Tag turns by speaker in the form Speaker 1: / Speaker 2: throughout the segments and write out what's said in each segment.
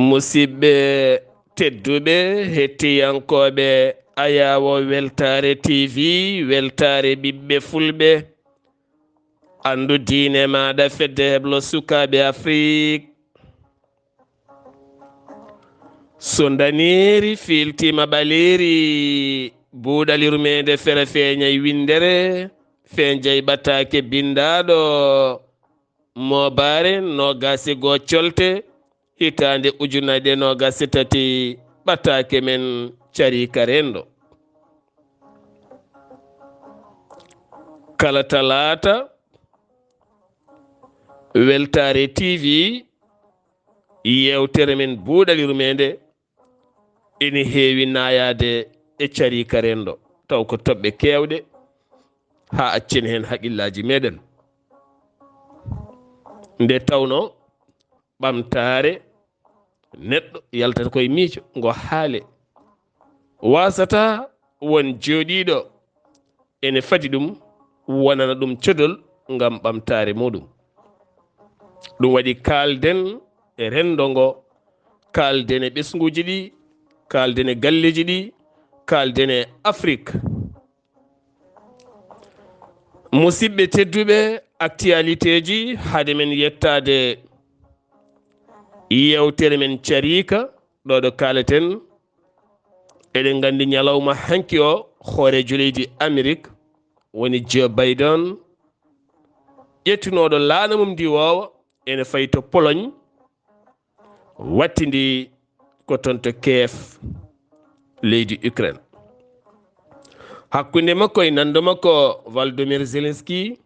Speaker 1: musidɓe tedduɓe hettiyankoɓe ayawo weltare tv weltare ɓiɓɓe fulɓe andu diine maɗa fedde heblo sukaɓe afrique so daniri filtima ɓaleri buuɗal yurmeende fere feeñay windere feeñjay ɓataake bindaɗo mawbaare nogase goo colte hitande ujunade nogase tati ɓataake men cariika rendo kala talata weltare tv yewtere men buuɗal yurmeende ene heewi nayade e cariika rendo taw ko toɓɓe kewɗe ha accen hen haaqillaji meɗen nde tawno ɓamtare neɗɗo yaltata koye miijo ngo haale wasata won jooɗiɗo ene fadi ɗum wonana ɗum codol ngam ɓamtare muɗum ɗum waɗi kalden e rendo ngo kalden e ɓesguji ɗi kalden e galleji ɗi kalden e afrique musidɓe tedduɓe actualité ji hade men yettade yewtere men cariika ɗo ɗo kaleten eɗen gandi ñalawma hanki o hoorejo leydi amérique woni Joe Biden ƴettunoɗo laana mum ndi wowa ene fayi to Pologne wattidi ko toon to Kiev leydi Ukraine hakkunde makko e nando makko Volodymyr Zelensky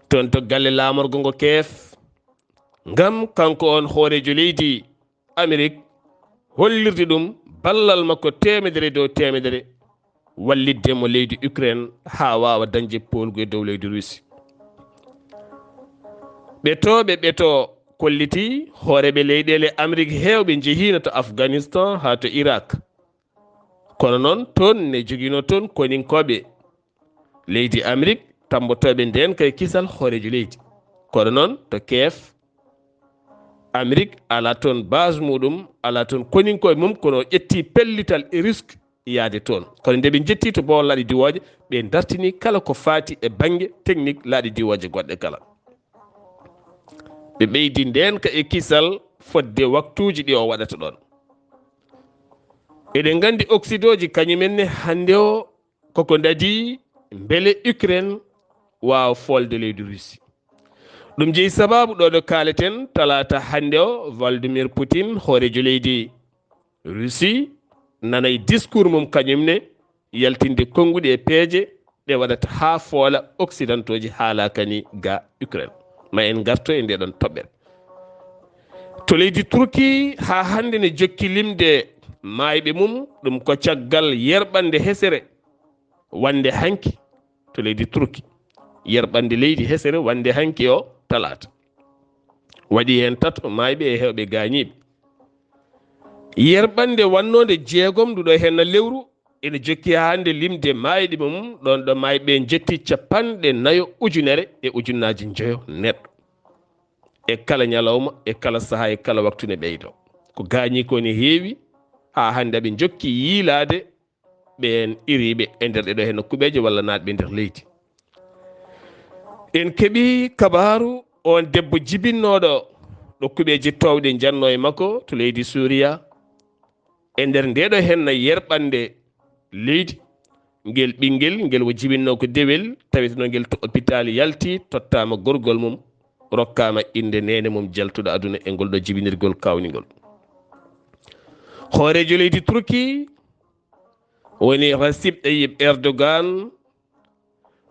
Speaker 1: toon to galle laamorgo ngo Kiev ngam kanko on hoorejo leydi Amérique hollirde ɗum ballal makko temedere dow temedere wallidde mo leydi Ukraine ha wawa dañde polgu e dow leydi Russie ɓeto kolliti hooreɓe leyɗele Amérique hewɓe jehino to Afghanistan ha to Irak kono noon toon ne joguino toon koninkoɓe leydi Amérique tambotoɓe nden kay kisal hoorejo leydi kono noon to Kiev Amérique ala toon base muɗum ala toon koninkoɓe mum kono ƴetti pellital e risque yaade toon kono nde ɓe jetti to bowol laaɗi diwoje ɓe dartini kala ko faati e banggue technique laaɗi diwoje goɗɗe kala ɓe ɓeydi nden ka e kisal fodde waktuji ɗi o waɗata ɗon eɗen gandi oxydoji kañumenne hande o koko dadi beele Ukraine wawa folde leydi Russie ɗum jeeyi sababu ɗo ɗo kaleten talata hande o Vladimir Poutine hoorejo leydi Russie nanay discours mum kañumne yaltinde konguɗi e peeje ɗe waɗata ha foola occidentoji haalakani ga Ukraine ma en garto e ndeɗon toɓɓere to leydi Turquie ha hande ne jokki limde mayɓe mum ɗum ko caggal yerɓande hesere wande hanki to leydi Turquie yerɓande leydi hesere wande hanki o talata waɗi hen tato mayɓe e hewɓe gañiɓe yerɓande wannode jeegom nduɗo hen lewru ene jokki hande limde mayɗe mum ɗon ɗo mayɓe jetti 40 e ujunnaji joyo neɗɗo e kala ñalawma e kala saaha e kala waktu ne ɓeydo ko gañi ko ne heewi ha hande ɓe jokki yiilade ɓen iriɓe e nder ɗeɗo hen kuɓeje walla natɓe nder leydi en keeɓi kabaru on debbo jibinnoɗo ɗo kuɓeje towɗe janno e makko to leydi Suria e nder ndeɗo hen yerɓande leydi ngel ɓinguel ngel wo jibinno ko dewel taweteno ngel to hôpital yalti tottama gorgol mum rokkama inde nene mum jaltuɗo aduna e ngol ɗo jibinirgol kawnigol hoorejo leydi Turquie woni Recep Tayyip Erdogan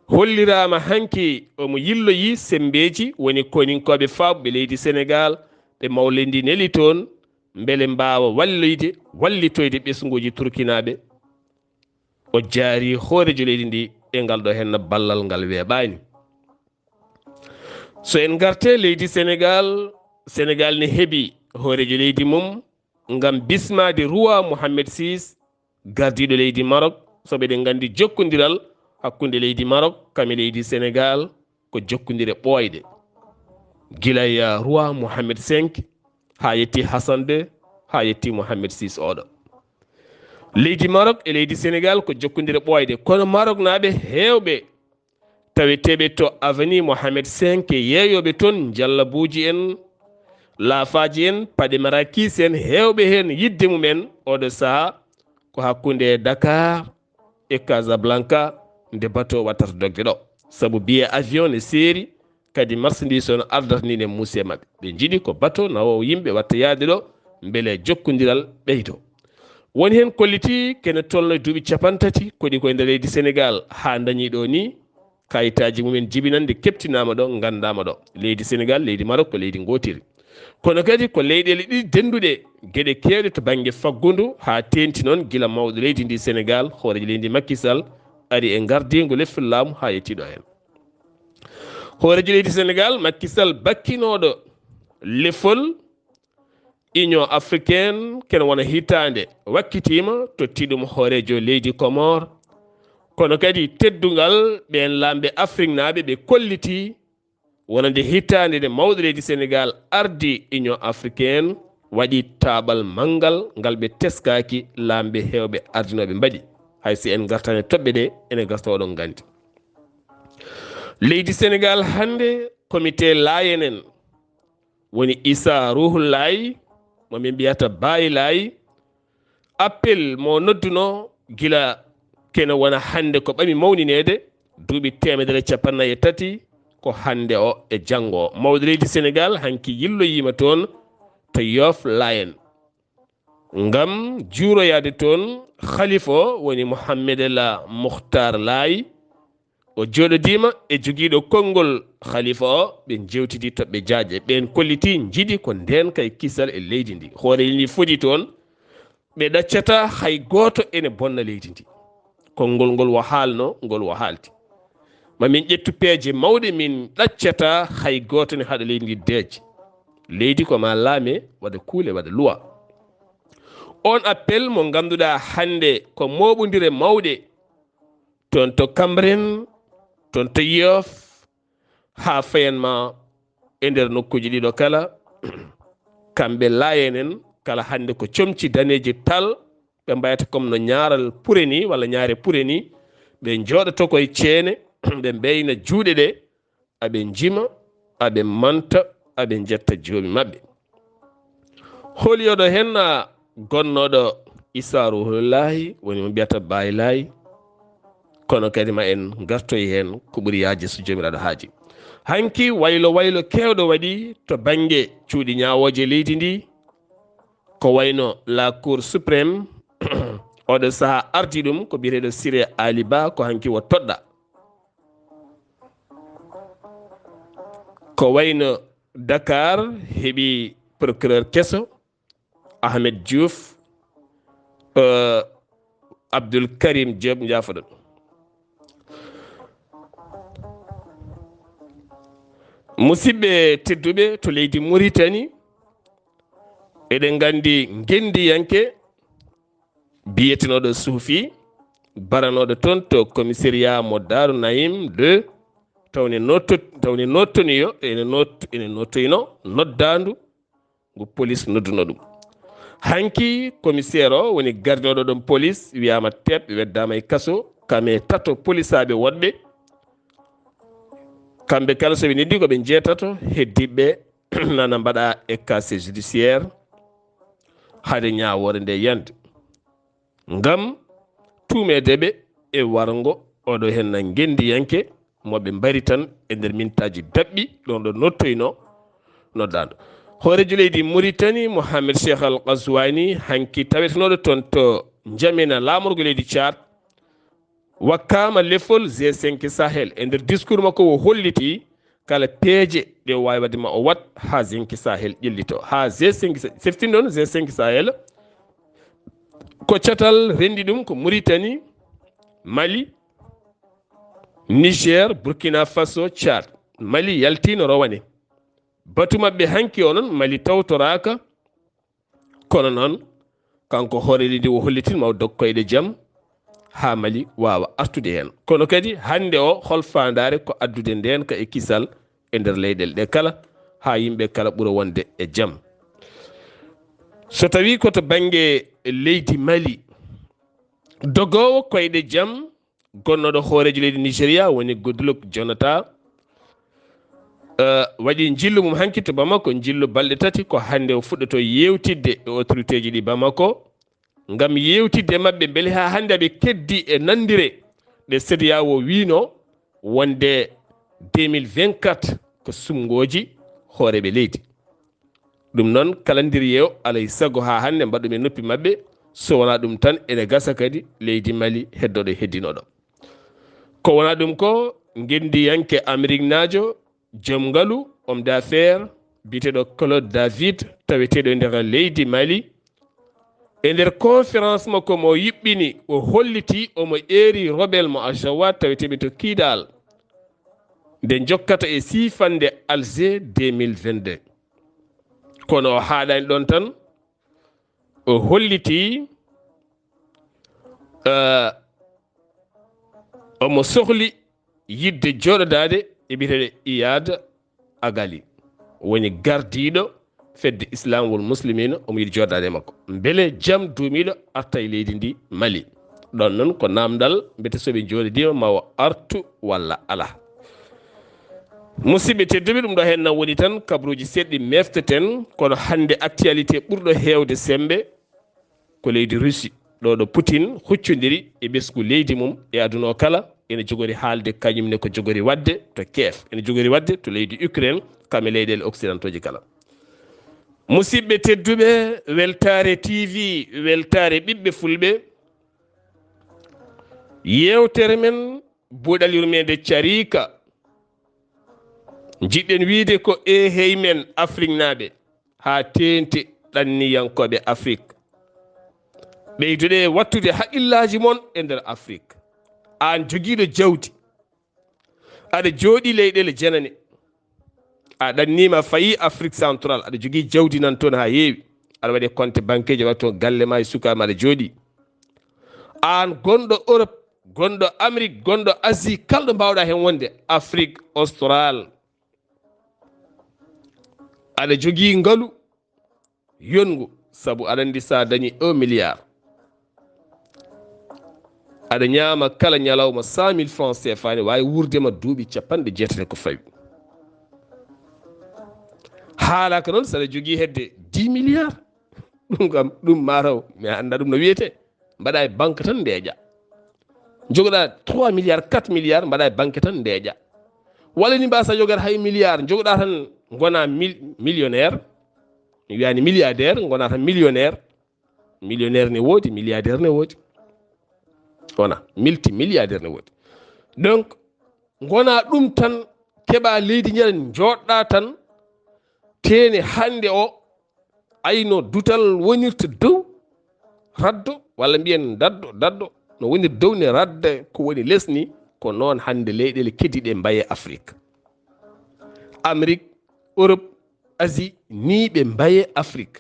Speaker 1: hollirama hanki omo yilloyi sembeji woni koninkoɓe fawɓe leydi Sénégal ɓe mawlidi neli toon beele mbawa wallitoyde ɓesguji turkinaɓe o jaari hoorejo leydi ndi e ngal ɗo henno ballal ngal weeɓani so en garte leydi Sénégal ne heeɓi hoorejo leydi mum ngam bismade roi Mohammed VI gardiɗo leydi Maroc so ɓeɗen gandi jokkodiral hakkunde leydi Maroc kame leydi Sénégal ko jokkondire ɓooyde gilaya roi Mohammed 5 ha yetti Hassan 2 ha yetti Mohammed 6 oɗo. Leydi Maroc e leydi Sénégal ko jokkondire ɓooyde kono Maroc naɓe hewɓe taweteɓe to avenue Mohammed 5 yeeyoɓe toon jallabuji en laafaji en paɗe marakis en hewɓe hen yidde mumen oɗo saaha ko hakkunde Dakar e Casablanca nde bateau wattata dogde ɗo saabu billet avion ne seeri kadi marchandise o no ardata ni ne musse mabɓe ɓe jiiɗi ko bateau nawo yimɓe watta yaade ɗo beele jokkodiral ɓeydo. Woni hen kolliti kene tolno duuɓi 30 koɗi koye nder leydi Sénégal ha dañi ɗo ni kayitaji mumen jibinande keptinama ɗo gandama ɗo leydi Sénégal leydi Maroc ko leydi gotiri kono kadi ko leyɗele ɗiɗi denduɗe gueɗe kewɗe to banggue faggudu ha tenti noon gila mawɗo leydi ndi Sénégal hooreji leydi Macky Sall ari e gardigo leffol laamu ha yettiɗo hen hooreji leydi Sénégal Macky Sall bakkinoɗo leffol Union africaine kene wona hitande wakkitima tottiɗum hoorejo leydi Comore kono kadi teddugal ɓen lamɓe Afrique naɓe ɓe kolliti wonande hitande nde mawɗo leydi Sénégal ardi Union africaine waɗi taɓal manggal ngal ɓe teskaki lamɓe hewɓe ardinoɓe mbaɗi haysi en gartane toɓɓe ɗe ene garta oɗon gandi leydi Sénégal hande comité layenen woni Issa Ruhullahi momin mbiyata Baye Laye appel mo nodduno gila kene wona hande ko ɓami mawninede duuɓi 150 ko hande o e janggo o mawɗo leydi Sénégal hanki yilloyima toon to Yoff Layen ngam juuroyade toon khalifa o woni Mouhammedella Mokhtar Laye o joɗodima e joguiɗo konngol khalifa o ɓe jewtidi toɓɓe jaaje ɓen kolliti jiiɗi ko nden kay kisal e leydi ndi hoore ni foti toon ɓe ɗaccata hay goto ene bonna leydi ndi konngol ngol wo haalno ngol wo haalti mamin ƴettu peeje mawɗe min ɗaccata hay goto ne haɗa leydi ndi deeje leydi ko ma laame waɗa kuule waɗa luwa on appel mo ganduɗa hande ko moɓodire mawɗe toon to Cambérène toon to Yoff ha fayanma e nder nokkuji ɗiɗo kala kamɓe laayenen kala hande ko comci daneji tal ɓe mbayata comme no ñaaral pure ni walla ñaare pure ni ɓe jooɗoto koye ceene ɓe mbeyna juuɗe ɗe aɓe jima aɓe manta aɓe jetta joomi mabɓe holiyoɗo hen gonnoɗo Issa Ruhullahi woni mo mbiyata Baye Laye kono kadi ma en gartoy hen ko ɓuuri yaaji so jomiraɗo haaji hanki waylo kewɗo waɗi to banggue cuuɗi ñawoje leydi ndi ko wayno la cour suprême oɗo saaha ardi ɗum ko biyeteɗo Siré Ali Ba ko hanki wo toɗɗa ko wayno Dakar heeɓi procureur kesso Ahmed Diouf Abdoul Karim Diop jafoɗon musidɓe tedduɓe to leydi Mauritanie eɗen gandi gendiyanke biyetenoɗo Soufi baranoɗo toon to commissariat mo Darou Naim 2 tawne nottoniyo ene nottoyno noddandu ngu police nodduno ɗum hanki commissaire o woni gardiɗo ɗon police wiyama teɓ weddama e kaso kame tato police aɓe woɗɓe kamɓe kala soɓe neddi koɓe jeetato heddiɓe nana mbaɗa e casier judiciaire haade ñawore nde yande ngam tumedeɓe e wargo oɗo hen gendiyanke moɓe mbari tan e nder mintaji daɓɓi ɗon ɗo nottoyno noddaɗo hoorejo leydi Mauritanie Mohamed Cheikh Al Ghazouani hanki tawetenoɗo toon to Jamena lamorgo leydi Tchad wakkama lefol G5 Sahel e nder discours makko o holliti kala peeje ɗe wawi wadde ma o wat ha G5 Sahel ƴellito ha G5 seftin ɗon G5 Sahel ko catal rendi ɗum ko Mauritanie Mali Niger Burkina Faso Tchad Mali yaltino rowane batu mabɓe hanki onon Mali tawtoraka kono noon kanko hoore leydi o hollitin maw dog koyɗe jaam ha Mali wawa artude hen. Kono kadi hande o hol fandare ko addude nden ka e kisal e nder leyɗele ɗe kala ha yimɓe kala ɓuura wonde e jaam. So tawi koto banggue leydi Mali, dogowo koyɗe jaam gonnoɗo hoorejo leydi Nigéria woni Goodluck Jonathan waɗi jillu mum hanki to Bamako, jillu balɗe 3 ko hande o fuɗɗoto yewtidde e autorité ji ɗi Bamako ngam yewtidde mabɓe beele ha hande aɓe keddi e nandire ɗe CEDEAO wino wonde 2024 ko sumgoji hooreɓe leydi. ɗum noon kalandiriye o alay sago ha hande mbaɗɗum e noppi mabɓe, so wona ɗum tan ene gasa kadi leydi Mali heddoɗo heddinoɗo. Ko wona ɗum ko gendiyanke Amérique najo joom ngalu homme d'affaires biteɗo Claude David taweteɗo e nder leydi Mali, e nder conférence makko mo yuɓɓini o holliti omo ƴeeri rebelle mo Ajawa taweteɓe to Kidal nde jokkata e sifande Alger 2022. kono o haaɗani ɗon tan o holliti omo sohli yidde joɗodade e biteɗe Iyad Agali woni gardiɗo fedde Islam wol muslimina, omo yiɗi joɗade makko beele jaam duumiɗo arta e leydi ndi Mali. ɗon noon ko namdal mbete soɓe joɗidima ma o artu walla ala. musidɓe tedduɓe, ɗum ɗo hen nan woni tan kabruji seɗɗi mefteten, kono hande actualité ɓurɗo hewde sembe ko leydi Russie. ɗo Poutine huccodiri e ɓesgu leydi mum e aduna o kala, ene jogori haalde kañumne ko jogori wadde to Kiev, ene jogori wadde to leydi Ukraine, kamɓe leyɗele occidentaux ji kala. musidɓe tedduɓe, weltare TV, weltare ɓiɓɓe fulɓe, yewtere men buuɗal yurmeende cariika, jiɗɗen wiide ko hey men Afrique naaɓe ha tente ɗanniyankoɓe Afrique, ɓeyduɗe wattude haqqillaji mon e nder Afrique. An jogiiɗo jawdi, aɗa jooɗi leyɗele janane, a ɗannima fayi Afrique central, aɗa jogii jawdi nan toon ha heewi, aɗa waɗi compte banque watto galle ma e sukama aɗa jooɗi. An gonɗo Europe, gonɗo Amérique, gonɗo Asie, kalɗo mbawɗa hen wonde, Afrique austral, aɗa jogii ngalu yongu, sabu aɗa andi sa dañi 1 milliard aɗa ñaama kala ñalawma 100 000 francs CFA ne wawi wurdema duuɓi 90 ko fawi. haalaka noon saɗa jogii hedde 10 milliards, ɗum kam ɗum mataw mi anda ɗum no wiyete, mbaɗa e banque tan ndeeƴa. jogoɗa 3 milliards 4 milliards mbaɗa e banque tan ndeeƴa. walla ni mbasa jogata hay milliard, jogoɗa tan gona millionnaire, mi wiyani milliardaire, gona tan millionnaire. Millionnaire ne woodi, milliardaire ne woodi, wona multimilliardaire ne woodi. Donc gona ɗum tan keɓa leydi ñanden joɗɗa tan tene hande o ayno dutal wonirta dow raddo, walla mbiyen daddo no woni dow ne radda ko woni less ni. ko noon hande leyɗele keddiɗe mbaye Afrique, Amérique, Europe, Asie ni ɓe mbaye Afrique.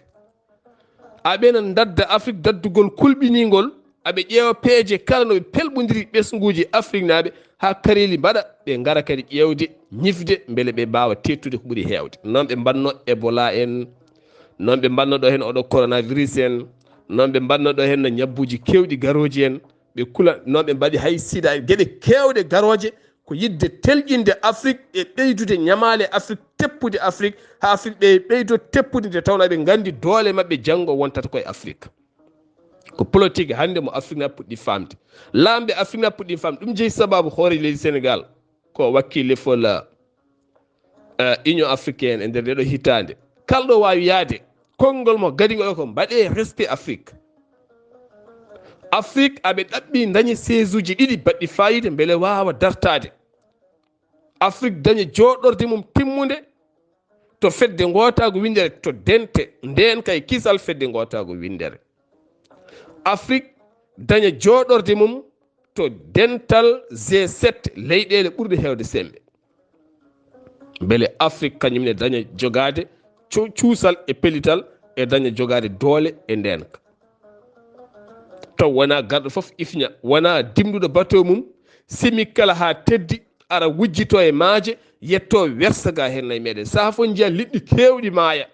Speaker 1: aɓena dadda Afrique daddugol kulɓinigol, aɓe ƴeewa peeje kala no ɓe pelɓodiri ɓesguji Afrique naaɓe ha kareli mbaɗa, ɓe ngara kadi ƴeewde ñifde beele ɓe mbawa tettude ko ɓuuri heewde. noon ɓe mbanno Ebola en, noon ɓe mbanno ɗo hen oɗo coronavirus en, noon ɓe mbanno ɗo hen no ñabbuji kewɗi garoji en, ɓe kula noon ɓe mbaɗi hay sida, gueɗe kewɗe garoje ko yidde telƴinde Afrique e ɓeydude ñamale Afrique, teppude Afrique ha Afrique ɓe ɓeydo teppude nde tawno ɓe gandi doole mabɓe janggo wontata koye Afrique. ko politique hande mo Afrique na puɗɗi famde, lamɓe Afrique na puɗɗi famde. ɗum jeeyi sababu hoore leydi Sénégal ko wakkille fol Union africaine e nder ndeɗo hitande, kalɗo wawi yaade konngol mo gadigo ko mbaɗe respect Afrique. Afrique aɓe ɗaɓɓi dañi siège uji ɗiɗi baɗɗi fayida beele wawa dartade. Afrique dañi joɗorde mum timmude to fedde gotago windere, to dente nden kay kisal fedde gotago windere. Afrique daña joɗorde mum to dental G7 leyɗele ɓurɗe hewde sembe, beele Afrique kañumne daña jogade cuusal e pellital e daña jogade doole e ndenka. taw wona garɗo fof ifña wona dimduɗo bateau mum simi kala ha teddi ara wujjito e maaje yetto wersa ga hennayi meɗen saha fof jiya liɗɗi kewɗi maaya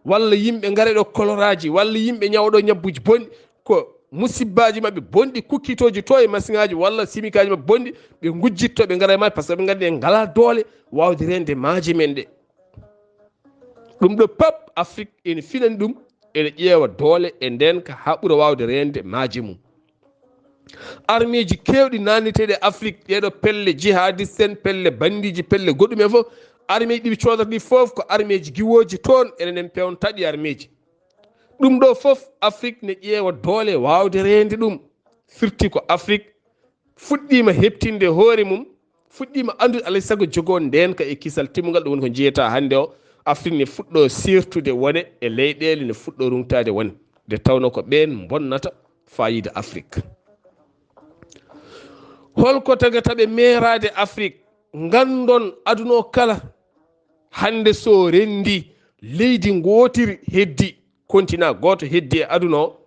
Speaker 1: walla yimɓe ngare ɗo koloraji walla yimɓe ñawɗo ñabbuji bonɗi ko musibbaji mabɓe bonɗi kukkitoji to e masiŋaji walla simikaji mabɓe bonɗi ɓe gujjitto ɓe ngara e maaje par ce que ɓe gandi en ngala doole wawde rende maaje men ɗe ɗum ɗo pap Afrique ene finani ɗum ene ƴeewa doole e nden ka ha ɓuura wawde rende maaje mum armée ji kewɗi nanneteɗe Afrique ɗeɗo pelle jihadiste en pelle bandiji pelle goɗɗum e fof armée ji ɗiɓe codata ɗi fof ko armée ji giwoji toon enen pewntaɗi armée ji ɗum ɗo fof Afrique ne ƴeewa doole wawde rende ɗum firti ko Afrique fuɗɗima heɓtinde hoore mum fuɗɗima andude alay saago jogo ndenka e kisal timmugal ɗum woni ko jeyata hande o Afrique ne fuɗɗo sirtude wone e leyɗele ne fuɗɗo rumtade wone nde tawno ko ɓen bonnata fayida Afrique holko tagata ɓe merade Afrique gandon aduna o kala hande so rendi leydi gotiri heddi continent goto heddi e aduna o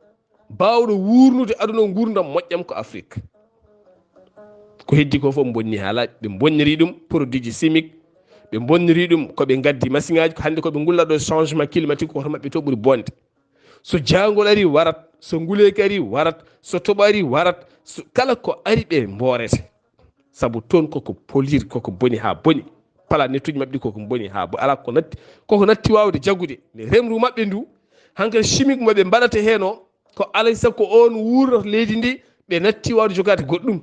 Speaker 1: bawɗo wurnude aduna o gurdam moƴƴam ko Afrique ko heddi ko fof bonni haalaji ɓe bonniri ɗum produit ji chimique ɓe bonniri ɗum koɓe gaddi machine aji hande koɓe gulla ɗo changement climatique koto mabɓe to ɓuuri bonde so jangol ari warat so nguleki ari warat so toɓo ari warat so kala ko ari ɓe mborete saabu toon koko poliri koko boni ha boni planète uji mabɓe ɗi koko boni ha bo ala koko natti wawde jaggude nde remru mabɓe ndu hankkadi chimique moɓe mbaɗata hen o ko alay saago ko on wurata leydi ndi ɓe natti wawde jogade goɗɗum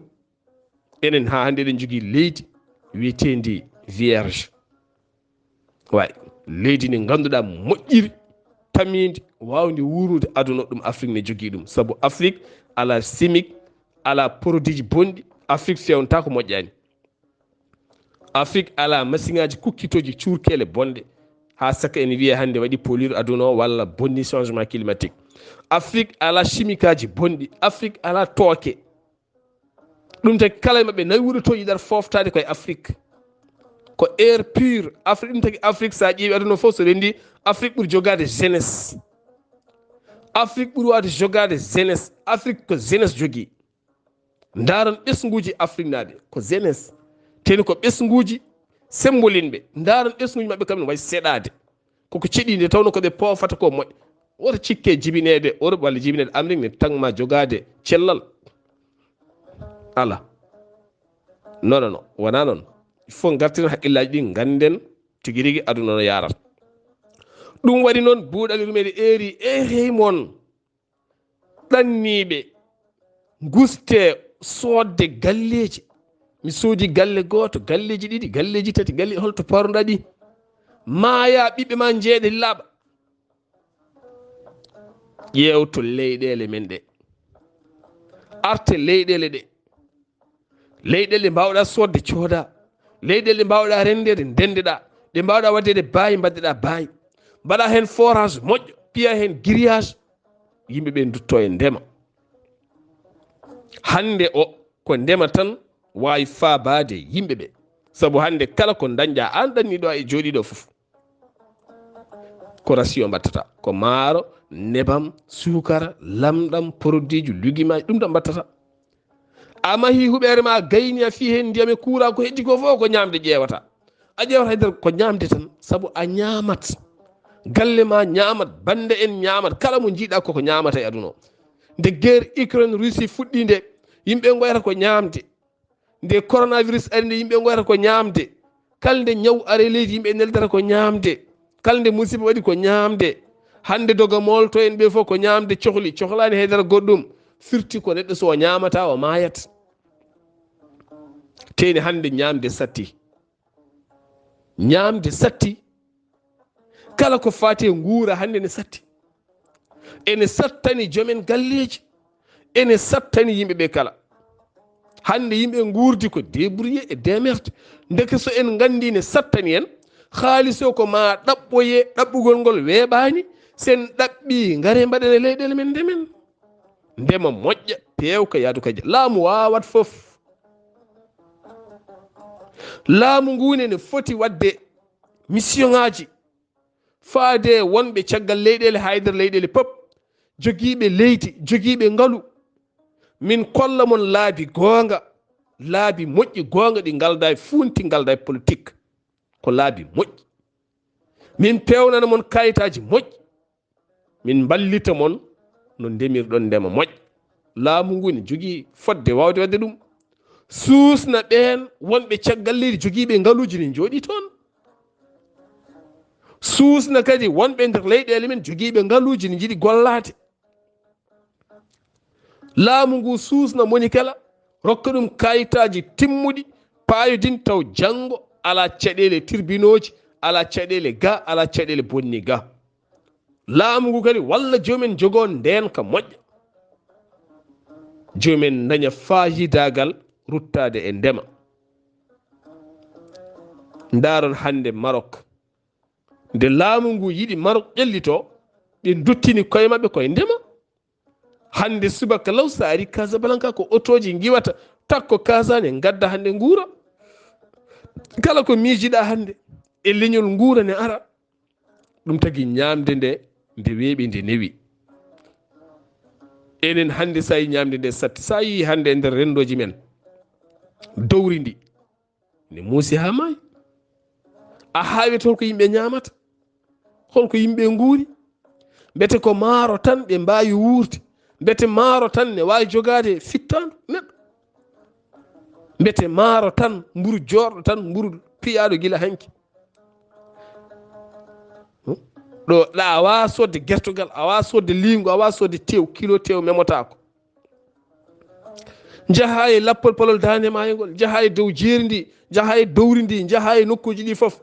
Speaker 1: enen ha hande eɗen jogui leydi wiyetendi vierge way leydi ndi ganduɗa moƴƴiri tamidi wawde wurude aduna ɗum Afrique ne jogui ɗum saabu Afrique ala chimique ala produit ji bonɗi Afrique fewnta ko moƴƴani Afrique ala machine aji kukkitoji curkele bonde ha saka ene wiye hande waɗi pollude aduna o walla bonni changement climatique Afrique ala chimique aji bonɗi Afrique ala tooke ɗum tagi kala mabɓe nayi wuuro to yiɗata foftade koye Afrique ko air pur Afrique ɗum tagi Afrique sa ƴeewi aduna fof so rendi Afrique ɓuuri jogade jeunesse Afrique ɓuuri wawde jogade jeunesse Afrique ko jeunesse jogui daron ɓesguji Afrique naaɓe ko jeunesse teni ko ɓesguji sembolinɓe daron ɓesguji mabɓe kam ne wayi seɗade koko ceɗide tawno koɓe pofata ko moƴƴa woto cikke jibinede Europe walla jibinede Amérique ne tagma jogade cellal ala non wona noon il faut gartiren haqqillaji ɗi ganden tigui rigui aduna no yarata ɗum waɗi noon buuɗal yurmeende eeri hey moon ɗanniɓe guste sodde galleji mi soodi galle goto galleji ɗiɗi galleji tati galle holto parnoɗa ɗi maaya ɓiɓɓe ma jeeɗe laaɓa ƴewto leyɗele men ɗe arte leyɗele ɗe leyɗele ɗe mbawɗa sodde cooda leyɗele ɗe mbawɗa rendede ndendeɗa ɗe mbawɗa waddede baayi mbaddeɗa baayi mbaɗa hen forage moƴƴo piya hen grillage yimɓeɓe dutto e ndema hande o ko ndema tan wawi faabade yimɓeɓe saabu hande kala ko dañƴa an ɗanniɗo e jooɗiɗo foof ko ratio mbattata ko maaro nebam sukara lamɗam produit ji luguimaji ɗum ɗam mbattata a mahi huɓere ma gayni a fi hen ndiyam e kuura ko heddi ko fof ko ñamde ƴewata a ƴewata haydara ko ñamde tan saabu a ñamat galle ma ñamat bande en ñamat kala mo jiiɗa koko ñamata e aduna o nde guerre Ukraine Russie fuɗɗi nde yimɓe goyata ko ñamde nde coronavirus ari nde yimɓe goyata ko ñamde kala nde ñaw are leydi yimɓe neldata ko ñamde kala nde musiba waɗi ko ñamde hande doga molto en ɓe fof ko ñamde cohlani haydara goɗɗum firti ko neɗɗo so ñamata o mayat teni hande ñamde satti kala ko fati e guura hande ne satti ene sattani joomen galleji ene sattani yimɓeɓe kala hande yimɓe guurdi ko débrouillé e démerde deke so en gandi ne sattani en haalis o ko ma ɗaɓɓoye ɗaɓɓugol ngol weeɓani sen ɗaɓɓi ngare mbaɗen leyɗele men ndemen ndema moƴƴa pewka yaadu kaji laamu wawat fof laamu ngune ne foti wadde mission ngaji faade wonɓe caggal leyɗele haydara leyɗele pop joguiɓe leydi joguiɓe ngaalu min kolla mon laabi goonga laabi moƴƴi goonga ɗi ngalda e funti ngalda e politique ko laabi moƴƴi min pewnana mon kayitaji moƴƴi min ballita mon no ndemirɗon ndema moƴƴa laamu ngu ne jogii fodde wawde wadde ɗum suusna ɓeen wonɓe caggal leydi jogiiɓe ngaluuji ne jooɗi toon suusna kadi wonɓe nder leyɗele men jogiiɓe ngaluuji ne jiɗi gollaade laamu ngu suusna moni kala rokka ɗum kayitaji timmuɗi paayodin taw janngo ala caɗeele tribunauji ala caɗeele ga ala caɗeele bonni ga laamu ngu kadi walla joomen jogoo ndeenka moƴƴa joomen daña faayidagal ruttade e ndema ndaaron hannde Maroc nde laamu ngu yiɗi Maroc ƴellito ɓe duttini koye maɓɓe koye ndema hannde subaka law so ari Casablanca ko otoji giwata takko kasane gadda hannde nguura kala ko miijiɗa hannde e leñol nguura ne ara ɗum tagi ñaamde nde weeɓi nde newi enen hannde sa yi ñaamde nde satti sa yi hannde e nder rendoji men dowri ndi ne muusi ha maayi a haawi holko yimɓe ñaamata holko yimɓe nguuri mbete ko maaro tan ɓe mbaawi wuurde mbete maaro tan ne waawi jogaade fittandu neɗɗo mbete maaro tan mburu joorɗo tan mburu piyaaɗo gila hanki ɗo ɗa a waawa sodde gertogal a waawa sodde liingu a waawa sodde tew kilo tew memotako jaha e lappol palol dande maayo ngol jaha e dow jeeri ndi jaha e dowri ndi jaha e nokkuji ɗi fof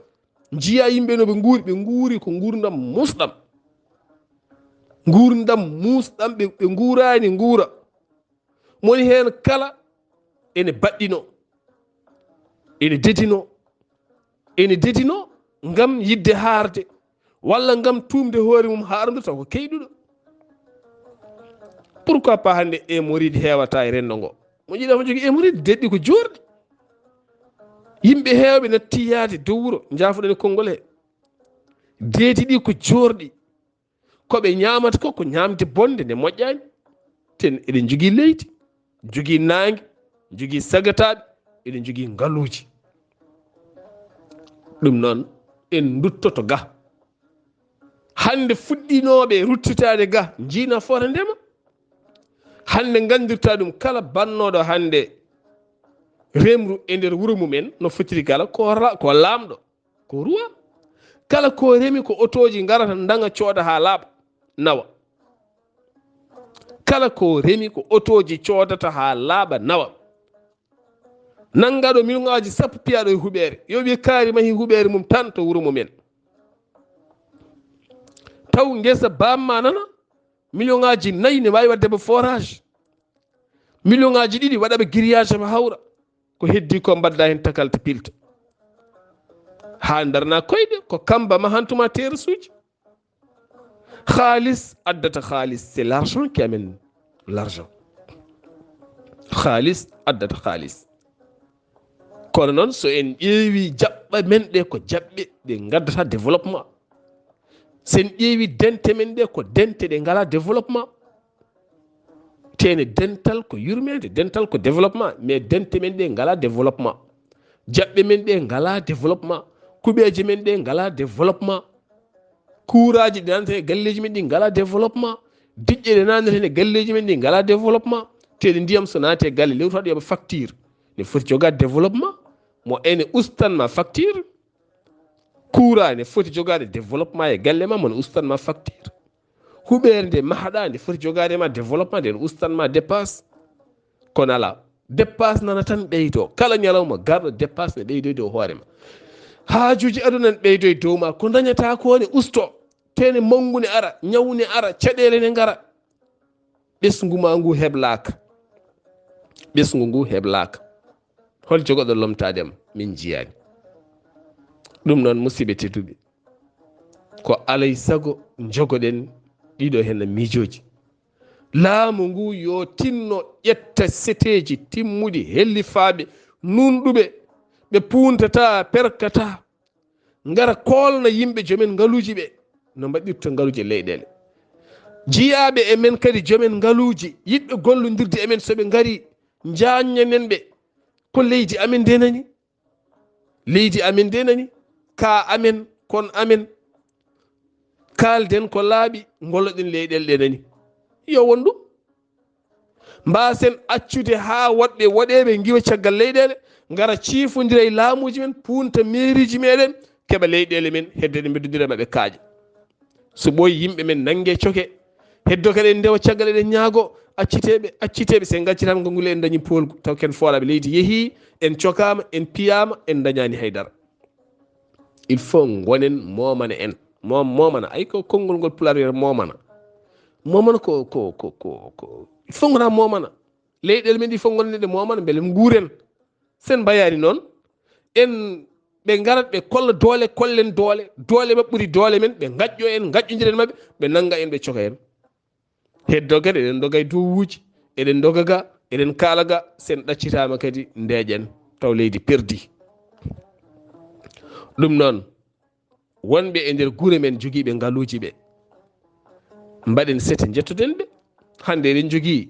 Speaker 1: jiya yimɓe no ɓe nguuri ko nguurdam musɗam nguurdam musɗam ɓe nguurani nguura moni heen kala ene baɗɗino ene dedino ngam yidde haarde walla ngam tumde hoore mum haarde taw ko keyɗuɗo pourquoi pas hannde hémorroïde heewata e renndo ngo mo jiiɗama jogii hémorroïde deɗɗi ko joorɗi yimɓe heewɓe natti yaade dow wuro jaafuɗen e konngol he deedi ɗi ko joorɗi koɓe ñaamata ko ñaamde bonde nde moƴƴaani ten eɗen jogii leydi jogii naange jogii sagataaɓe eɗen jogii ngaluuji ɗum noon en duttoto ga hannde fuɗɗinooɓe ruttitaade ga njiina fota ndema hannde nganndirta ɗum kala bannooɗo hannde remru e nder wuro mumen no fotiri kala ko laamɗo ko ruwa kala ko remi ko otoji ngarata ndanga cooda haa laaɓa nawa kala ko remi ko otoji coodata haa laaɓa nawa nanngaɗo milliŋaji sappo piyaɗo e huɓeere yo wi kaari mahi huɓeere mum tan to wuro mumen taw ngesa bamma nana milliŋaji 4 ne wawi wadde ba forage milliŋaji 2 waɗaɓe grillage ma hawra ko heddi ko mbadda hen takalta pilta ha darna koyɗe ko kamba ma hantuma terasuji xaalis addata xaalis c'est l'argent qui amène l'argent xaalis addata xaalis kono noon so en ƴeewi jaɓɓa men ɗe ko jaɓɓe ɗe gaddata développement sen ƴeewi dente men ɗe ko dente ɗe ngala développement tene dental ko yurmeende dental ko développement mais dente men ɗe ngala développement jaɓɓe men ɗe ngala développement kuɓeje men ɗe ngala développement kuuraji ɗi nandata e galleji men ɗi ngala développement diƴƴe ɗe nandata e galleji men ɗi ngala développement teɗe ndiyam so naati e galle lewtaɗo yoɓa facture ne foti jogade développement mo ene ustanma facture kuura ne foti jogade développement e galle ma mono ustanma facture huɓere nde mahaɗa nde foti jogade ma développement nde ustanma dépasse kono ala dépasse nana tan ɓeydo kala ñalawma garɗo dépasse ne ɓeydo dow hoorema haajuji aduna ne ɓeydo e dow ma ko dañata ko ne usto tene mangu ne ara ñaw ne ara caɗele ne ngara ɓesgu ma ngu heblaka ɓesgu ngu heblaka hol jogoɗo lomtadema min jiyani ɗum noon musidɓe tedduɓe ko alay sago jogoɗen ɗiɗo hen miijoji laamu ngu yo tinno ƴetta seteji timmuɗi hellifaɓe nunɗuɓe ɓe puntata perkata ngara kolna yimɓe jomen ngaluji ɓe no mbaɗirta ngaluji e leyɗele jiyaɓe e men kadi joomen ngaluuji yiɗɓe gollodirde e men so ɓe ngari jaññanen ɓe ko leydi amen ndenani, leydi amen ndenani, ka amen kon amen, kalden ko laaɓi, golloɗen leyɗele ɗe nani. yo won ɗum mbasen accude ha woɗɓe woɗeɓe giwa caggal leyɗele gara ciifodira e laamuji men, punta mairiji meɗen, keɓa leyɗele men heddede beddodira maɓe kaaƴa. so ɓooyi yimɓe men nangue coke heddo kadi en ndewa caggal eɗen ñaago acciteɓe sen gaccitama gongule en dañi polgu taw ken foolaɓe leydi yeehi en cokama en piyama en dañani haydara. il faut gonen momana en momana ay ko konngol ngol pulaar wiyata momana ko il faut gona momana leyɗele men ɗi fof gonneɗe momana beele nguuren. sen mbayani noon en ɓe garat ɓe kolla doole kollen doole maɓɓe ɓuuri doole men, ɓe gaƴƴo en gaƴƴodiren maɓɓe, ɓe nangga en ɓe coka en. heddo kadi eɗen doga e dowuji, eɗen doga ga, eɗen kaala ga, sen ɗaccitama kadi ndeeƴen taw leydi perdi. ɗum noon wonɓe e nder guure men jogiiɓe ngaluuji ɓe, mbaɗen sete jettoden ɓe. hande eɗen jogii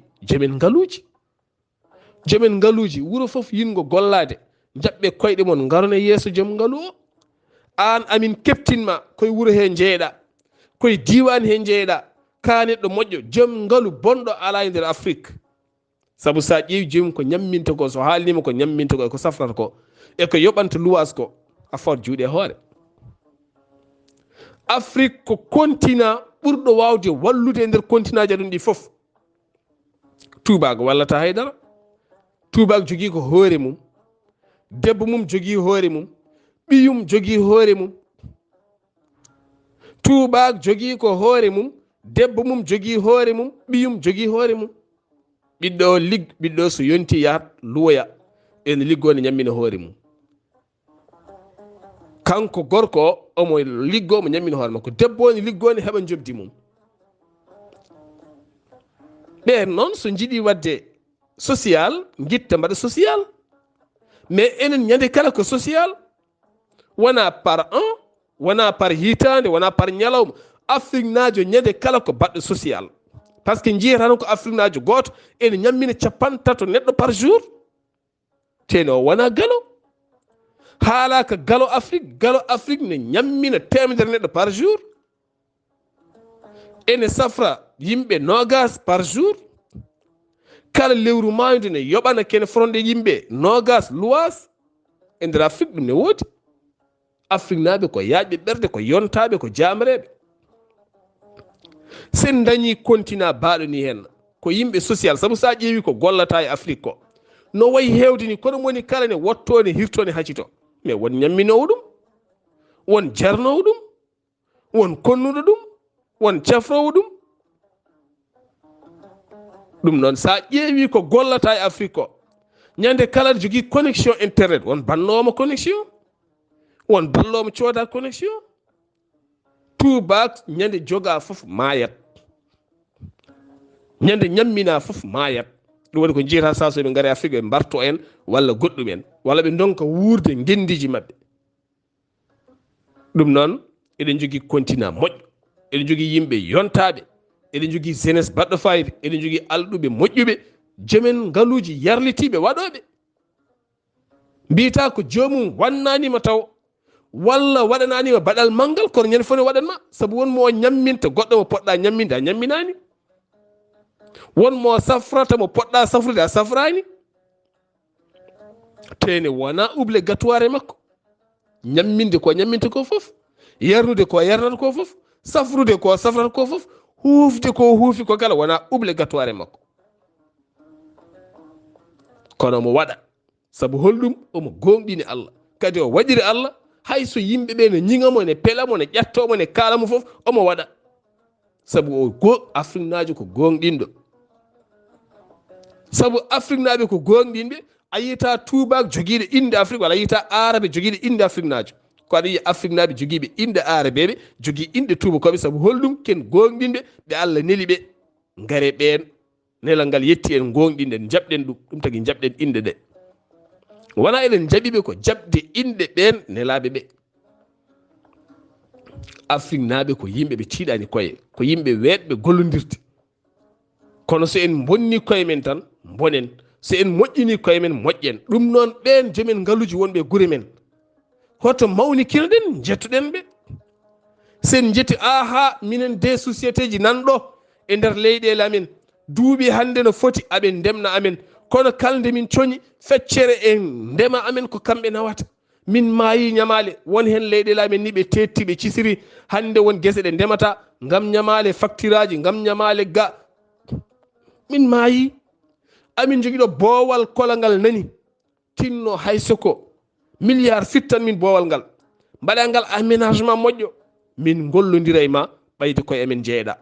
Speaker 1: joomen ngaluuji wuro fof yingo gollade, jaɓɓe koyɗe mon garone yeeso joom ngalu o. an amin keptinma koye wuro he jeeyɗa, koye diwan he jeeyɗa, ka neɗɗo moƴƴo joom ngalu bonɗo ala e nder Afrique. sabu sa ƴeewi joomum ko ñamminta ko, so haalnima ko ñamminta ko eko safrata ko eko yoɓanta luwas ko, a fot juuɗe hoore. Afrique ko continent ɓurɗo wawde wallude e nder continent aji ɗum ɗi fof. tubago wallata haydara, tubago jogii ko hoore mum, debbo mum jogii hoore mum, ɓiyum jogii hoore mum. tubago jogii ko hoore mum, debbo mum jogii hoore mum, ɓiyum jogii hoore mum. ɓiɗɗo so yonti yahat luwoya ene liggo ne ñammina hoore mum. kanko gorko o omo liggo mo ñammina hoore makko, debbo ne liggo ne heɓa jobdi mum. ɓen noon so jiiɗi wadde social guitta mbaɗa social, mais enen ñande kala ko social wona par an, wona par hitande, wona par ñalawma. Afrique naajo ñande kala ko baɗɗo social, par ce que jiyatan ko Afrique naajo goto ene ñammina 50 neɗɗo par jour. teno o wona galo, haalaka galo Afrique ne ñammina 100 neɗɗo par jour, ene safra yimɓe 20 par jour. kala lewru maydu ne yoɓana kene fronde yimɓe 20 luwas e nder Afrique. ɗum ne woodi. Afrique naaɓe ko yaaƴɓe ɓerde, ko yontaɓe, ko jamareɓe. sen dañi continent baaɗo ni hen ko yimɓe social, sabu sa ƴeewi ko gollata e Afrique ko no wayi hewde ni, kono woni kala ne wotto ne hirto ne haccito, mais won ñamminowo ɗum, won jarnowo ɗum, won konnuɗo ɗum, won cafrowo ɗum. ɗum noon sa ƴeewi ko gollata e Afrique ko ñande kala jogii connexion internet, won bannomo connexion, won ballomo cooda connexion. tubak ñande joga fof mayat, ñande ñammina fof mayat. ɗum waɗi ko jiyata sa so ɓe gaari Afrique ɓe mbarto en walla goɗɗum en, walla ɓe donka wuurde gendiji mabɓe. ɗum noon eɗen jogii continent moƴƴo, eɗen jogii yimɓe yontaɓe, eɗen jogii jeunesse baɗɗo fayida, eɗen jogii alɗuɓe moƴƴuɓe, joomen ngaluuji yarlitiɓe waɗoɓe. mbiyata ko joomum wannanima taw walla waɗananima baɗal manggal, kono ñande fof ne waɗanma, sabu wonmo o ñamminta goɗɗo mo poɗɗa ñamminde a ñamminani, wonmo safrata mo poɗɗa safrude a safrani. tene wona obligatoire e makko. ñamminde ko ñamminta ko fof, yarnude ko yarnata ko fof, safrude ko safrata ko fof, huufde ko huufi ko kala wona obligatoire e makko, kono mo waɗa sabu holɗum omo gonɗini Allah, kadi o waɗiri Allah. hayso yimɓeɓe ne ñiŋamo, ne pelamo, ne ƴattomo, ne kaalamo fof omo waɗa, sabu o Afrique naajo ko gonɗinɗo. sabu Afrique naaɓe ko gonɗinɓe. a yiyata tubak jogiiɗo inde Afrique, walla a yiyata arabe jogiiɗo inde Afrique naajo, ko aɗa yiya Afrique naaɓe jogiiɓe inde arabeɓe, jogii inde tubakoɓe, sabu holɗum ken gonɗinɓe ɓe Allah neli ɓe ngare ɓen nelal ngal yetti en gonɗinɗen, jaɓɗen ɗum tagi jaɓɗen inde ɗe, wona eɗen jaɓiɓe ko jaɓde inde ɓen nelaɓe ɓe. Afrique naaɓe ko yimɓe ɓe tiiɗani koye ko yimɓe weeɗɓe gollodirde kono so en bonni koye men tan bonen so en moƴƴini koye men moƴƴen ɗum noon ɓen joomen ngaaluji wonɓe gure men hoto mawnikinoɗen jettuɗen ɓe sen jetti aha minen de société ji nanɗo e nder leyɗele amen duuɓi hande no foti aɓe ndemna amen kono kalde min coñi feccere e ndema amen ko kamɓe nawata min maayi ñamale won hen leyɗele amen ni ɓe tetti ɓe cisiri hande won guese ɗe ndemata ngam ñamale facture aji ngam ñamale ga min maayi amin joguiɗo boowal kolagal nani tinno haysoko milliard fittan min boowal ngal mbaɗa ngal aménagement moƴƴo min gollodira e ma ɓayde koye amen jeeɗa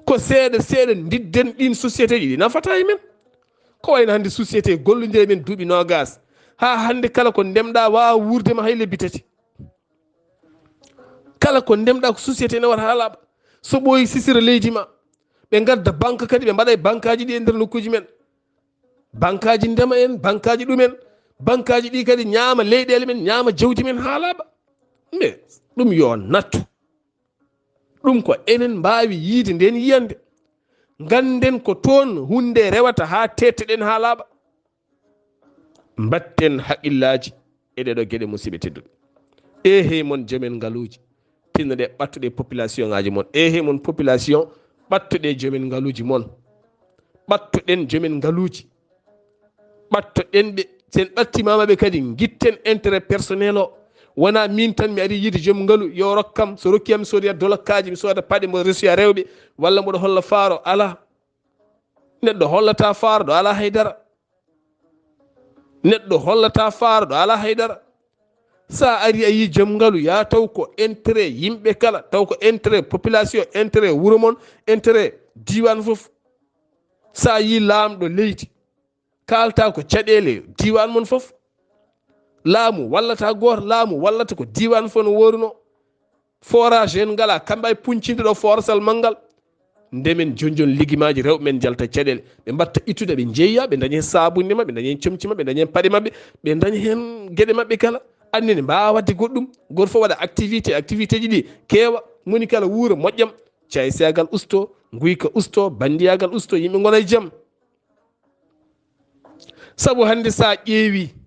Speaker 1: ko seeɗa seeɗa didden ɗin société ji ɗi nafata e men ko wayno hande société gollodira e men duuɓi nogas ha hande kala ko ndemɗa wawa wurdema hay lebbi tati kala ko ndemɗa ko société ne wata ha laaɓa so ɓooyi sisira leydi ma ɓe gadda banque kadi ɓe mbaɗa e banque aji ɗi e nder nokkuji men banque aji ndema en banque aji ɗumen banque aji ɗi kadi ñaama leyɗele men ñaama jawdi men ha laaɓa mais ɗum yo nattu ɗum ko enen mbawi yiide nden yiyande ganden ko toon hunde rewata ha tetteɗen ha laaɓa mbatten haqqillaji e ɗeɗo gueɗe musidɓe tedduɓe ehe mon joomen ngaaluji tinnoɗe ɓattuɗe population ngaji mon ehe mon population ɓattuɗe joomen ngaaluji mon ɓattuɗen joomen ngaaluji ɓattoɗen ɓe sen ɓattimamaɓe kadi guitten intérêt personnel o wona min tan mi ari yiide joom ngaalu yo rokkam so rokkiyam mi soodoya dolakkaji mi sooda paɗe mo resuya rewɓe walla mboɗo holla faaro ala neɗɗo hollata faaro ɗo ala haydara neɗɗo hollata faaro ɗo ala haydara sa ari a yi joom ngaalu ya taw ko intérêt yimɓe kala taw ko intérêt population intérêt wuuro mon intérêt diwan foof sa yi laamɗo leydi kalta ko caɗele diwan mon foof laamu wallata goto laamu wallata ko diwan fof no woruno forage en ngala kamɓe ay puncinde ɗo forasal manggal ndemen jonjon ligguimaji rewɓe men jalta caɗele ɓe mbatta ittude ɓe jeeya ɓe dañi hen sabunde mabɓe ɓe dañi hen comci mabɓe ɓe dañi hen paɗe mabɓe ɓe dañi hen gueɗe mabɓe kala annene mbawa wadde goɗɗum goto fof waɗa activité ji ɗi keewa moni kala wuuro moƴƴam caysagal usto guyka usto bandiyagal usto yimɓe gona e jaam saabu hande sa ƴeewi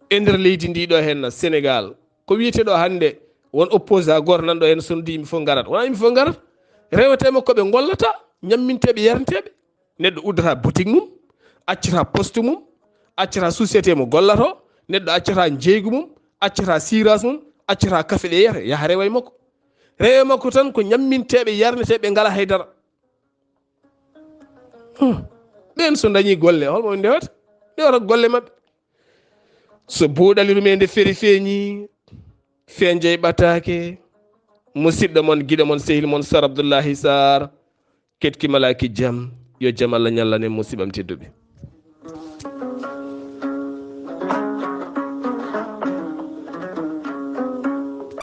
Speaker 1: e nder leydi ndi ɗo henna Sénégal ko wiyeteɗo hande won opposant goto nanɗo hen sono yimɓe fof garat wona yimɓe fof garat rewetema koɓe gollata ñamminteɓe yarnteɓe neɗɗo uddata boutique mum accata poste mum accata société mo gollato neɗɗo accata jeygu mum accata sirage mum accata kafe ɗe yiyata yaha rewa e makko rewe makko tan ko ñamminteɓe yarneteɓe ngala haydara ɓen so dañi golle holmo ndewata ndewata golle mabɓe so buuɗal yurmeende feri feeñi feeñje ɓataake musidɗo mon giɗo mon sehil mon Sar Abdullaahi Saar ketki malaki jaam yo jaam Allah ñallanen musibam tedduɓe